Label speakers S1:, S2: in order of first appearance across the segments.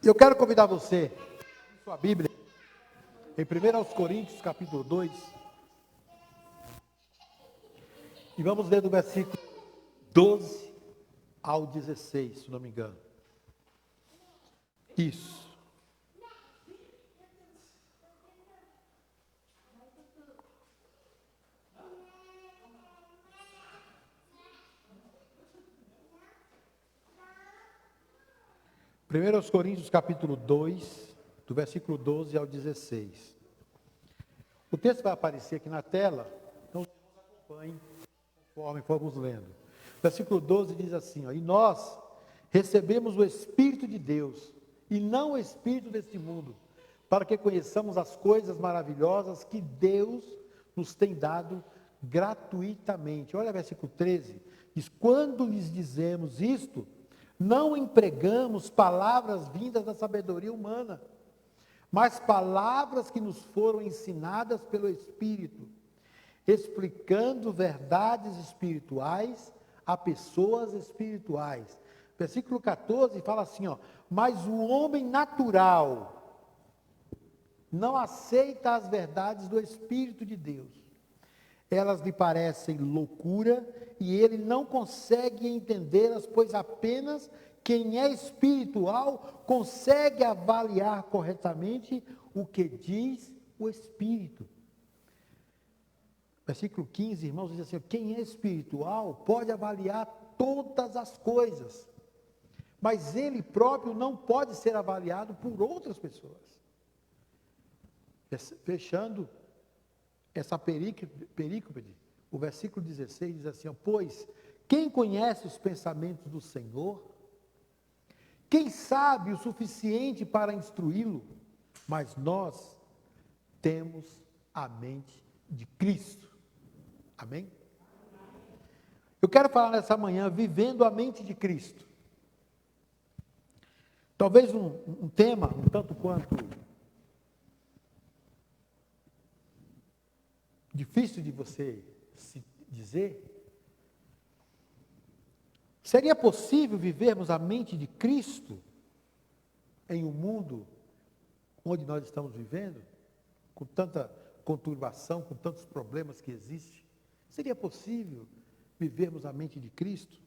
S1: Eu quero convidar você, em sua Bíblia, em 1 Coríntios, capítulo 2, e vamos ler do versículo 12 ao 16, se não me engano. Isso. Primeiros Coríntios, capítulo 2, do versículo 12 ao 16. O texto vai aparecer aqui na tela, então acompanhem conforme formos lendo. Versículo 12 diz assim, ó, e nós recebemos o Espírito de Deus, e não o Espírito deste mundo, para que conheçamos as coisas maravilhosas que Deus nos tem dado gratuitamente. Olha o versículo 13, diz, quando lhes dizemos isto, não empregamos palavras vindas da sabedoria humana, mas palavras que nos foram ensinadas pelo Espírito, explicando verdades espirituais a pessoas espirituais. Versículo 14 fala assim, ó, mas o homem natural não aceita as verdades do Espírito de Deus. Elas lhe parecem loucura e ele não consegue entendê-las, pois apenas quem é espiritual consegue avaliar corretamente o que diz o Espírito. Versículo 15, irmãos, diz assim, quem é espiritual pode avaliar todas as coisas, mas ele próprio não pode ser avaliado por outras pessoas. Fechando essa perícope, o versículo 16 diz assim, pois quem conhece os pensamentos do Senhor, quem sabe o suficiente para instruí-lo, mas nós temos a mente de Cristo. Amém? Eu quero falar nessa manhã, vivendo a mente de Cristo. Talvez um tema, um tanto quanto difícil de você se dizer. Seria possível vivermos a mente de Cristo em um mundo onde nós estamos vivendo, com tanta conturbação, com tantos problemas que existem? Seria possível vivermos a mente de Cristo?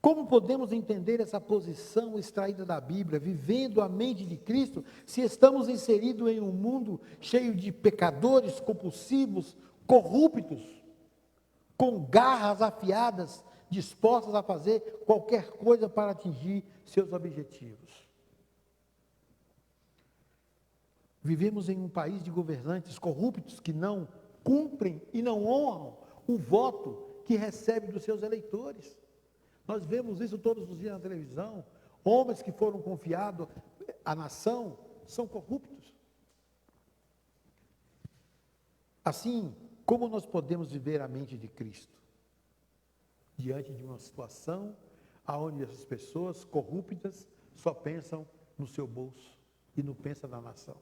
S1: Como podemos entender essa posição extraída da Bíblia, vivendo a mente de Cristo, se estamos inseridos em um mundo cheio de pecadores compulsivos, corruptos, com garras afiadas, dispostos a fazer qualquer coisa para atingir seus objetivos? Vivemos em um país de governantes corruptos que não cumprem e não honram o voto que recebe dos seus eleitores. Nós vemos isso todos os dias na televisão. Homens que foram confiados à nação são corruptos. Assim, como nós podemos viver a mente de Cristo? Diante de uma situação onde essas pessoas corruptas só pensam no seu bolso e não pensam na nação.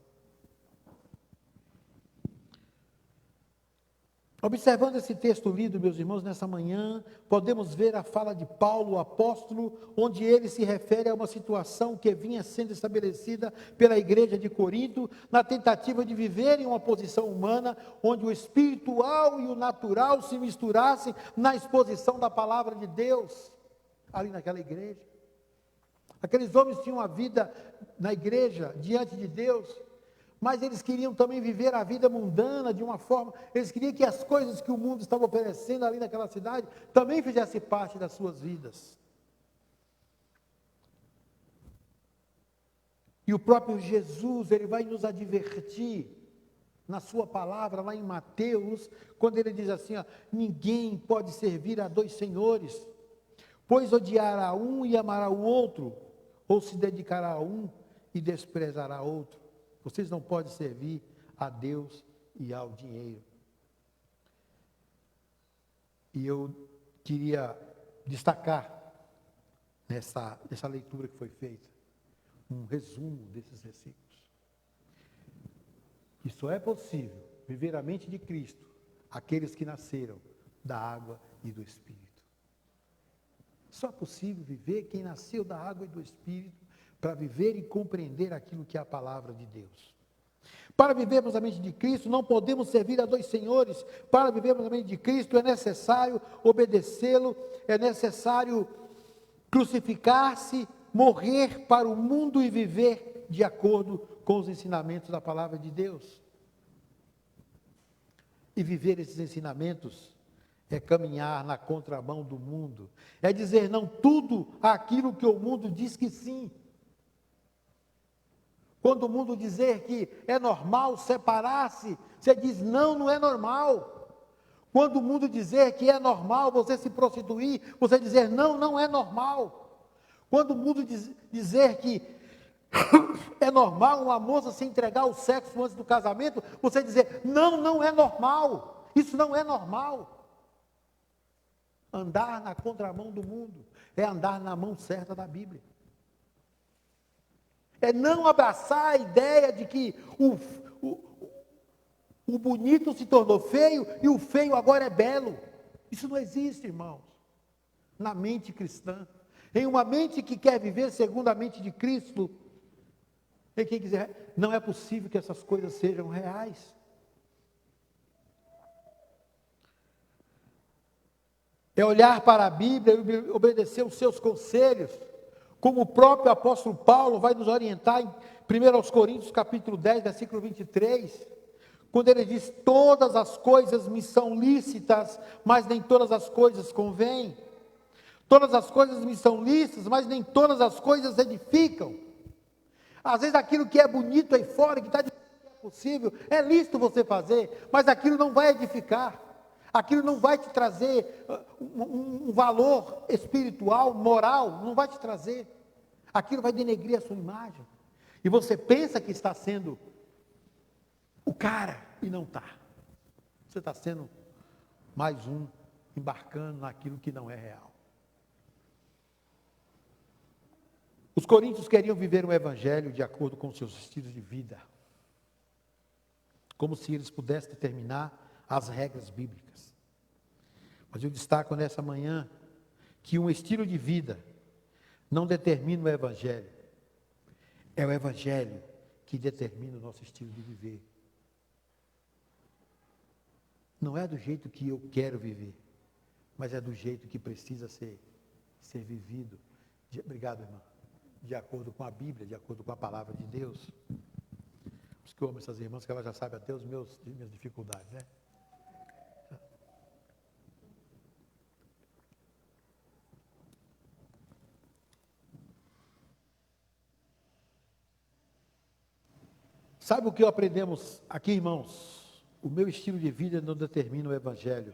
S1: Observando esse texto lido, meus irmãos, nessa manhã, podemos ver a fala de Paulo, o apóstolo, onde ele se refere a uma situação que vinha sendo estabelecida pela igreja de Corinto, na tentativa de viver em uma posição humana, onde o espiritual e o natural se misturassem na exposição da palavra de Deus, ali naquela igreja. Aqueles homens tinham uma vida na igreja, diante de Deus, mas eles queriam também viver a vida mundana de uma forma, eles queriam que as coisas que o mundo estava oferecendo ali naquela cidade, também fizessem parte das suas vidas. E o próprio Jesus, ele vai nos advertir, na sua palavra, lá em Mateus, quando ele diz assim, ó, ninguém pode servir a dois senhores, pois odiará um e amará o outro, ou se dedicará a um e desprezará outro. Vocês não podem servir a Deus e ao dinheiro. E eu queria destacar nessa leitura que foi feita, um resumo desses versículos. Que só é possível viver a mente de Cristo aqueles que nasceram da água e do Espírito. Só é possível viver quem nasceu da água e do Espírito, para viver e compreender aquilo que é a palavra de Deus. Para vivermos a mente de Cristo, não podemos servir a dois senhores. Para vivermos a mente de Cristo, é necessário obedecê-lo, é necessário crucificar-se, morrer para o mundo e viver de acordo com os ensinamentos da palavra de Deus. E viver esses ensinamentos é caminhar na contramão do mundo, é dizer não tudo aquilo que o mundo diz que sim. Quando o mundo dizer que é normal separar-se, você diz não, não é normal. Quando o mundo dizer que é normal você se prostituir, você dizer não, não é normal. Quando o mundo dizer que é normal uma moça se entregar ao sexo antes do casamento, você dizer não, não é normal. Isso não é normal. Andar na contramão do mundo é andar na mão certa da Bíblia. É não abraçar a ideia de que o bonito se tornou feio e o feio agora é belo. Isso não existe, irmãos, na mente cristã. Em uma mente que quer viver segundo a mente de Cristo, e quem quiser, não é possível que essas coisas sejam reais. É olhar para a Bíblia e obedecer os seus conselhos, como o próprio apóstolo Paulo vai nos orientar em 1 Coríntios capítulo 10, versículo 23, quando ele diz, todas as coisas me são lícitas, mas nem todas as coisas convêm. Todas as coisas me são lícitas, mas nem todas as coisas edificam. Às vezes aquilo que é bonito aí fora, que está dizendo que é possível, é lícito você fazer, mas aquilo não vai edificar. Aquilo não vai te trazer um valor espiritual, moral, não vai te trazer. Aquilo vai denegrir a sua imagem. E você pensa que está sendo o cara e não está. Você está sendo mais um embarcando naquilo que não é real. Os coríntios queriam viver um evangelho de acordo com seus estilos de vida. Como se eles pudessem determinar as regras bíblicas. Mas eu destaco nessa manhã que um estilo de vida não determina o evangelho. É o evangelho que determina o nosso estilo de viver. Não é do jeito que eu quero viver, mas é do jeito que precisa ser vivido. Obrigado, irmã. De acordo com a Bíblia, de acordo com a palavra de Deus. Por isso que eu amo essas irmãs, que elas já sabem até as minhas dificuldades, né? Sabe o que aprendemos aqui, irmãos? O meu estilo de vida não determina o evangelho.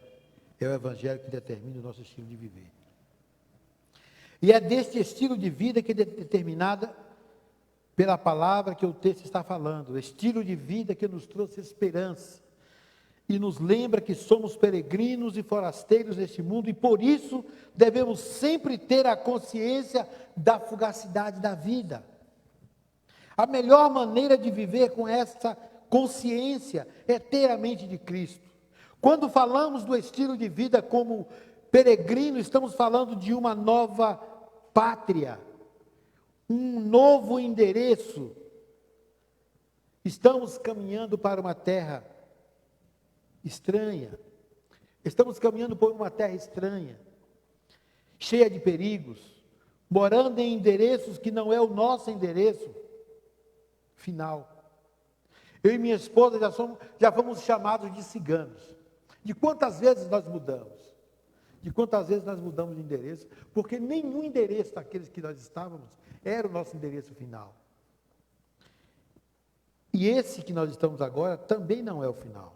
S1: É o evangelho que determina o nosso estilo de viver. E é deste estilo de vida que é determinada pela palavra que o texto está falando. O estilo de vida que nos trouxe esperança. E nos lembra que somos peregrinos e forasteiros neste mundo. E por isso devemos sempre ter a consciência da fugacidade da vida. A melhor maneira de viver com essa consciência é ter a mente de Cristo. Quando falamos do estilo de vida como peregrino, estamos falando de uma nova pátria, um novo endereço. Estamos caminhando para uma terra estranha. Estamos caminhando por uma terra estranha, cheia de perigos, morando em endereços que não é o nosso endereço final. Eu e minha esposa já fomos chamados de ciganos. De quantas vezes nós mudamos? De quantas vezes nós mudamos de endereço? Porque nenhum endereço daqueles que nós estávamos era o nosso endereço final. E esse que nós estamos agora também não é o final.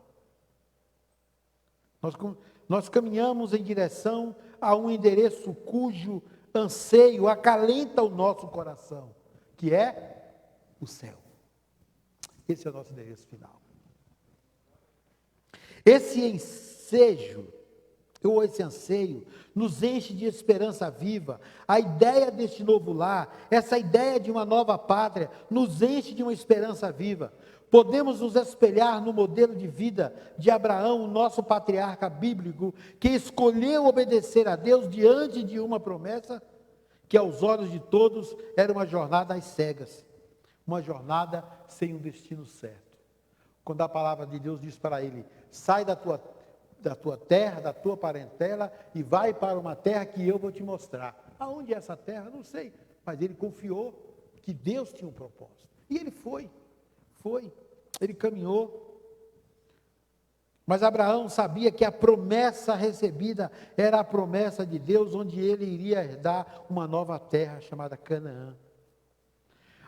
S1: Nós caminhamos em direção a um endereço cujo anseio acalenta o nosso coração, que é o céu. Esse é o nosso endereço final. Esse ensejo, ou esse anseio, nos enche de esperança viva. A ideia deste novo lar, essa ideia de uma nova pátria, nos enche de uma esperança viva. Podemos nos espelhar no modelo de vida de Abraão, o nosso patriarca bíblico, que escolheu obedecer a Deus diante de uma promessa que aos olhos de todos era uma jornada às cegas, uma jornada sem um destino certo. Quando a palavra de Deus diz para ele, sai da tua terra, da tua parentela e vai para uma terra que eu vou te mostrar. Aonde é essa terra? Não sei, mas ele confiou que Deus tinha um propósito. E ele foi, ele caminhou. Mas Abraão sabia que a promessa recebida era a promessa de Deus, onde ele iria herdar uma nova terra chamada Canaã.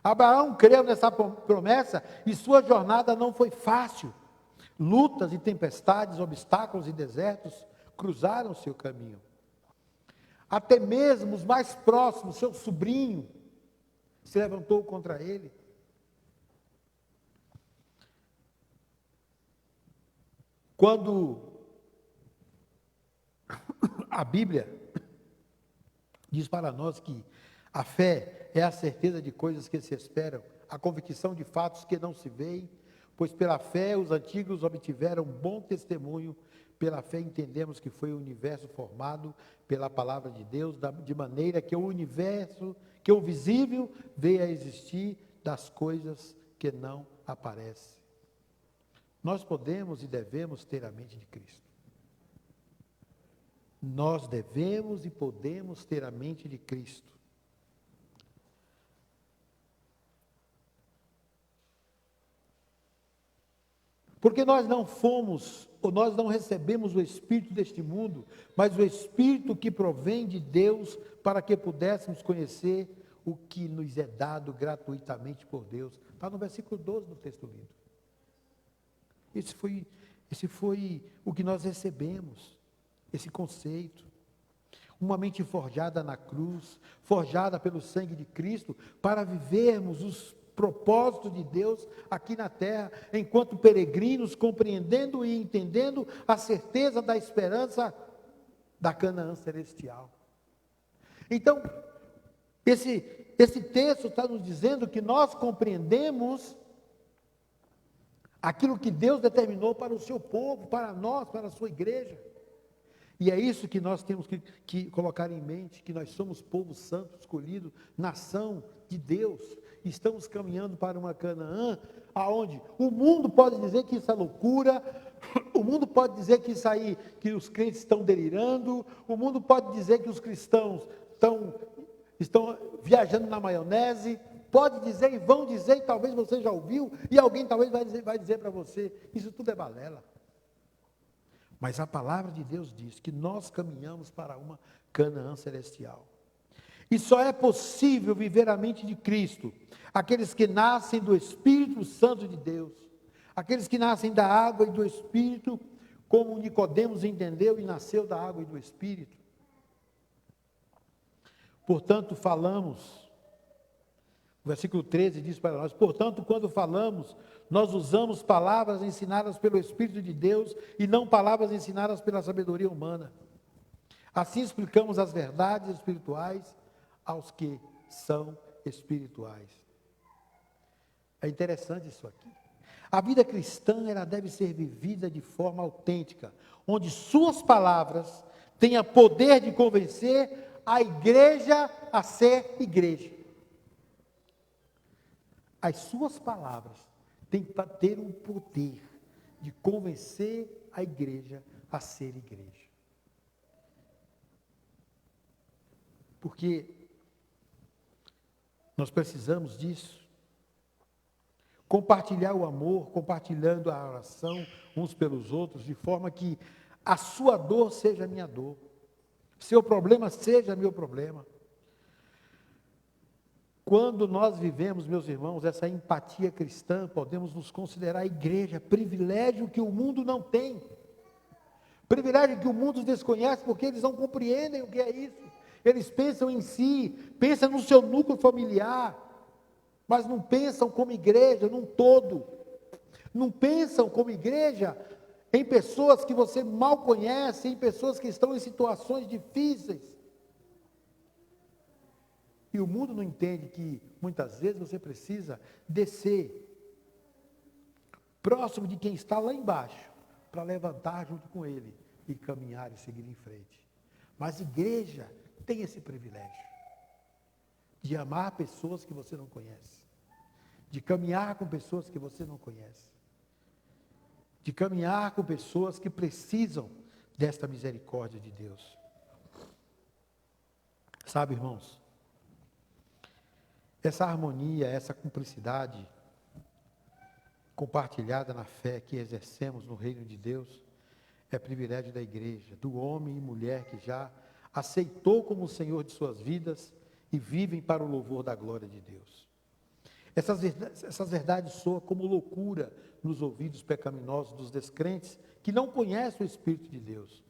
S1: Abraão creu nessa promessa e sua jornada não foi fácil. Lutas e tempestades, obstáculos e desertos cruzaram o seu caminho. Até mesmo os mais próximos, seu sobrinho, se levantou contra ele. Quando a Bíblia diz para nós que a fé é a certeza de coisas que se esperam, a convicção de fatos que não se veem, pois pela fé os antigos obtiveram bom testemunho, pela fé entendemos que foi o universo formado pela palavra de Deus, de maneira que o universo, que o visível veio a existir das coisas que não aparecem. Nós podemos e devemos ter a mente de Cristo. Nós devemos e podemos ter a mente de Cristo. Porque nós não fomos, ou nós não recebemos o Espírito deste mundo, mas o Espírito que provém de Deus para que pudéssemos conhecer o que nos é dado gratuitamente por Deus. Está no versículo 12 do texto lido. Esse foi o que nós recebemos, esse conceito. Uma mente forjada na cruz, forjada pelo sangue de Cristo, para vivermos os propósitos de Deus aqui na terra, enquanto peregrinos, compreendendo e entendendo a certeza da esperança da Canaã celestial. Então, esse texto está nos dizendo que nós compreendemos aquilo que Deus determinou para o seu povo, para nós, para a sua igreja. E é isso que nós temos que colocar em mente, que nós somos povo santo, escolhido, nação de Deus. Estamos caminhando para uma Canaã, aonde o mundo pode dizer que isso é loucura, o mundo pode dizer que isso aí, que os crentes estão delirando, o mundo pode dizer que os cristãos estão viajando na maionese, pode dizer e vão dizer, e talvez você já ouviu, e alguém talvez vai dizer para você, isso tudo é balela. Mas a palavra de Deus diz que nós caminhamos para uma Canaã celestial. E só é possível viver a mente de Cristo, aqueles que nascem do Espírito Santo de Deus, aqueles que nascem da água e do Espírito, como Nicodemos entendeu e nasceu da água e do Espírito. Portanto, o versículo 13 diz para nós, portanto, quando falamos, nós usamos palavras ensinadas pelo Espírito de Deus e não palavras ensinadas pela sabedoria humana. Assim explicamos as verdades espirituais aos que são espirituais. É interessante isso aqui. A vida cristã, ela deve ser vivida de forma autêntica, onde suas palavras tenham poder de convencer a igreja a ser igreja. As suas palavras têm que ter um poder de convencer a igreja a ser igreja. Porque nós precisamos disso. Compartilhar o amor, compartilhando a oração uns pelos outros, de forma que a sua dor seja a minha dor, seu problema seja meu problema. Quando nós vivemos, meus irmãos, essa empatia cristã, podemos nos considerar igreja, privilégio que o mundo não tem. Privilégio que o mundo desconhece, porque eles não compreendem o que é isso. Eles pensam em si, pensam no seu núcleo familiar, mas não pensam como igreja, num todo. Não pensam como igreja em pessoas que você mal conhece, em pessoas que estão em situações difíceis. E o mundo não entende que, muitas vezes, você precisa descer próximo de quem está lá embaixo, para levantar junto com ele e caminhar e seguir em frente. Mas igreja tem esse privilégio. de amar pessoas que você não conhece, de caminhar com pessoas que você não conhece, de caminhar com pessoas que precisam desta misericórdia de Deus. Sabe, irmãos, essa harmonia, essa cumplicidade compartilhada na fé que exercemos no reino de Deus é privilégio da igreja, do homem e mulher que já aceitou como Senhor de suas vidas e vivem para o louvor da glória de Deus. Essas verdades soam como loucura nos ouvidos pecaminosos dos descrentes que não conhecem o Espírito de Deus.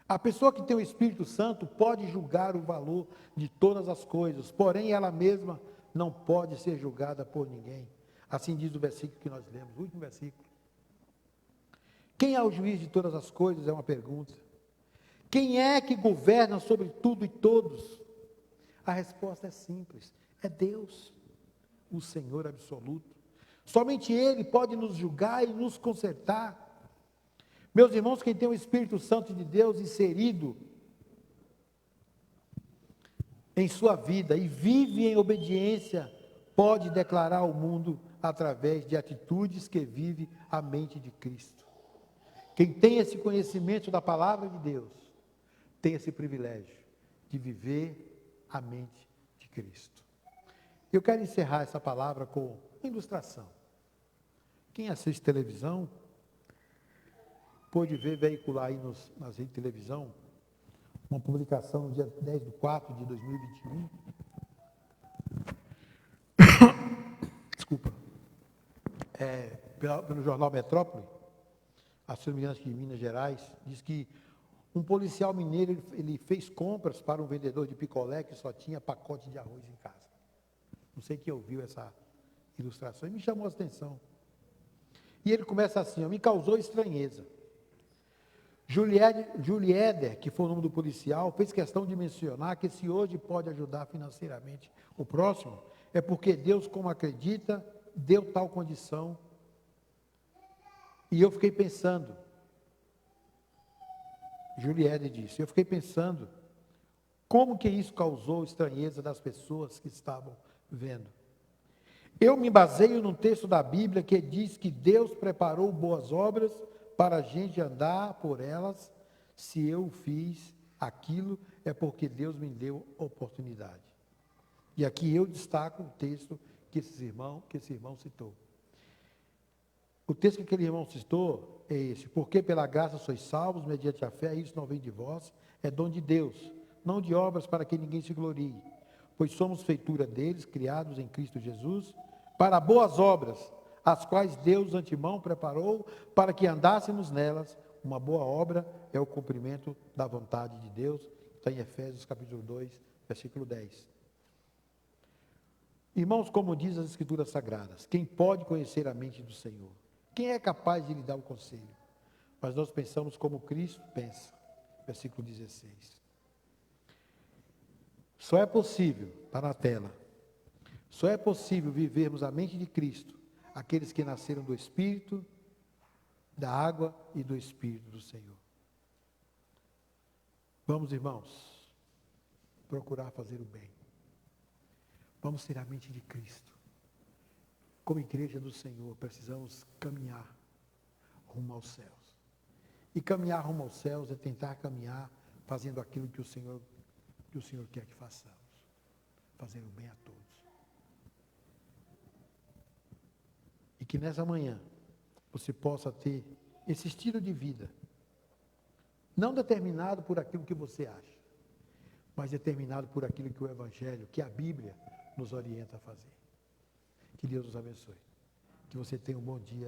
S1: A pessoa que tem o Espírito Santo pode julgar o valor de todas as coisas, porém ela mesma não pode ser julgada por ninguém. Assim diz o versículo que nós lemos, o último versículo. Quem é o juiz de todas as coisas? É uma pergunta. Quem é que governa sobre tudo e todos? A resposta é simples, é Deus, o Senhor absoluto. Somente Ele pode nos julgar e nos consertar. Meus irmãos, quem tem o Espírito Santo de Deus inserido em sua vida e vive em obediência, pode declarar ao mundo através de atitudes que vive a mente de Cristo. Quem tem esse conhecimento da palavra de Deus, tem esse privilégio de viver a mente de Cristo. Eu quero encerrar essa palavra com uma ilustração. Quem assiste televisão, pôde ver veicular aí nas redes de televisão, uma publicação no dia 10/4/2021. Desculpa. Pelo jornal Metrópole, se não me engano, acho que de Minas Gerais, diz que um policial mineiro, ele fez compras para um vendedor de picolé que só tinha pacote de arroz em casa. Não sei quem ouviu essa ilustração e me chamou a atenção. E ele começa assim, me causou estranheza. Julieder, que foi o nome do policial, fez questão de mencionar que se hoje pode ajudar financeiramente o próximo, é porque Deus, como acredita, deu tal condição. E eu fiquei pensando, Julieder disse, eu fiquei pensando, como que isso causou estranheza das pessoas que estavam vendo. Eu me baseio num texto da Bíblia que diz que Deus preparou boas obras para a gente andar por elas. Se eu fiz aquilo, é porque Deus me deu oportunidade. E aqui eu destaco o texto que esse irmão citou. O texto que aquele irmão citou é esse: porque pela graça sois salvos, mediante a fé, isso não vem de vós, é dom de Deus, não de obras para que ninguém se glorie. Pois somos feitura deles, criados em Cristo Jesus, para boas obras, as quais Deus de antemão preparou para que andássemos nelas. Uma boa obra é o cumprimento da vontade de Deus. Está em Efésios capítulo 2, versículo 10. Irmãos, como diz as Escrituras Sagradas, quem pode conhecer a mente do Senhor? Quem é capaz de lhe dar o conselho? Mas nós pensamos como Cristo pensa. Versículo 16. Só é possível, está na tela, só é possível vivermos a mente de Cristo, aqueles que nasceram do Espírito, da água e do Espírito do Senhor. Vamos, irmãos, procurar fazer o bem. Vamos ter a mente de Cristo. Como igreja do Senhor, precisamos caminhar rumo aos céus. E caminhar rumo aos céus é tentar caminhar fazendo aquilo que o Senhor quer que façamos. Fazer o bem a todos. E que nessa manhã você possa ter esse estilo de vida, não determinado por aquilo que você acha, mas determinado por aquilo que o Evangelho, que a Bíblia nos orienta a fazer. Que Deus nos abençoe. Que você tenha um bom dia.